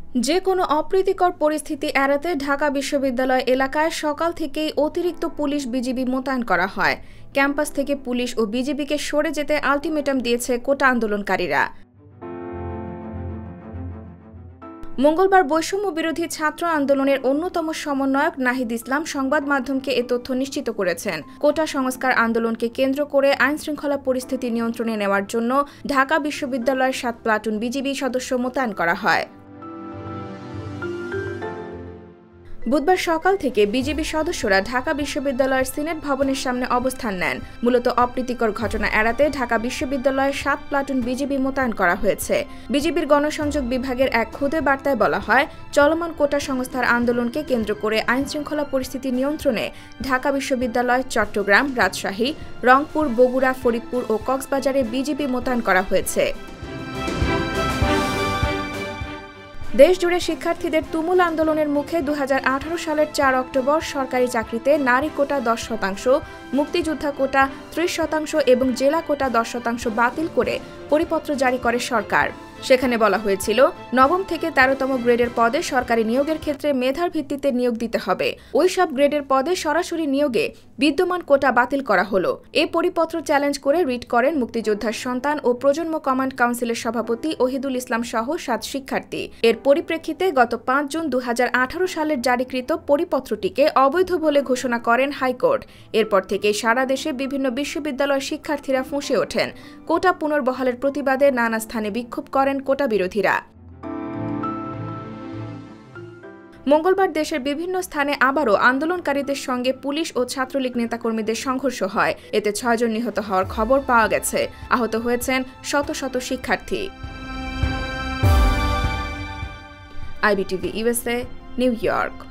যে কোনো অপ্রীতিকর পরিস্থিতি এড়াতে ঢাকা বিশ্ববিদ্যালয় এলাকায় সকাল থেকেই অতিরিক্ত পুলিশ বিজিবি মোতায়েন করা হয়। ক্যাম্পাস থেকে পুলিশ ও বিজিবিকে সরে যেতে আলটিমেটাম দিয়েছে কোটা আন্দোলনকারীরা। মঙ্গলবার বৈষম্য বিরোধী ছাত্র আন্দোলনের অন্যতম সমন্বয়ক নাহিদ ইসলাম সংবাদ মাধ্যমকে এ তথ্য নিশ্চিত করেছেন। কোটা সংস্কার আন্দোলনকে কেন্দ্র করে আইনশৃঙ্খলা পরিস্থিতি নিয়ন্ত্রণে নেওয়ার জন্য ঢাকা বিশ্ববিদ্যালয়ের 7 প্লাটুন বিজিবি সদস্য মোতায়েন করা হয়। বুধবার সকাল থেকে বিজিবি সদস্যরা ঢাকা বিশ্ববিদ্যালয়ের সিনেট ভবনের সামনে অবস্থান নেন। মূলত অপ্রীতিকর ঘটনা এড়াতে ঢাকা বিশ্ববিদ্যালয়ের 7 প্লাটুন বিজিবি মোতায়েন করা হয়েছে। বিজিবির গণসংযোগ বিভাগের এক খুদে বার্তায় বলা হয়, চলমান কোটা সংস্কার আন্দোলনকে কেন্দ্র করে আইনশৃঙ্খলা পরিস্থিতি নিয়ন্ত্রণে ঢাকা বিশ্ববিদ্যালয়, চট্টগ্রাম, রাজশাহী, রংপুর, বগুড়া, ফরিদপুর ও কক্সবাজারে বিজিবি মোতায়েন করা হয়েছে। দেশজুড়ে শিক্ষার্থীদের তুমুল আন্দোলনের মুখে 2018 সালের 4 অক্টোবর সরকারি চাকরিতে নারী কোটা 10%, মুক্তিযোদ্ধা কোটা 30% এবং জেলা কোটা 10% বাতিল করে পরিপত্র জারি করে সরকার। সেখানে বলা হয়েছিল, নবম থেকে 13তম গ্রেডের পদে সরকারি নিয়োগের ক্ষেত্রে মেধার ভিত্তিতে নিয়োগ দিতে হবে। ওই সব গ্রেডের পদে সরাসরি নিয়োগে বিদ্যমান কোটা বাতিল করা হলো। এ পরিপত্র চ্যালেঞ্জ করে রিট করেন মুক্তিযোদ্ধার সন্তান ও প্রজন্ম কমান্ড কাউন্সিলের সভাপতি ওহিদুল ইসলাম সহ 7 শিক্ষার্থী। এর পরিপ্রেক্ষিতে গত 5 জুন 2018 সালের জারিকৃত পরিপত্রটিকে অবৈধ বলে ঘোষণা করেন হাইকোর্ট। এরপর থেকে সারা দেশে বিভিন্ন বিশ্ববিদ্যালয়ের শিক্ষার্থীরা ফুঁসে ওঠেন। কোটা পুনর্বহালের প্রতিবাদে নানা স্থানে বিক্ষোভ করেন কোটা বিরোধীরা। মঙ্গলবার দেশের বিভিন্ন স্থানে আবারও আন্দোলনকারীদের সঙ্গে পুলিশ ও ছাত্রলীগ নেতাকর্মীদের সংঘর্ষ হয়। এতে 6 জন নিহত হওয়ার খবর পাওয়া গেছে। আহত হয়েছেন শত শত শিক্ষার্থী। IBTV USA, new York.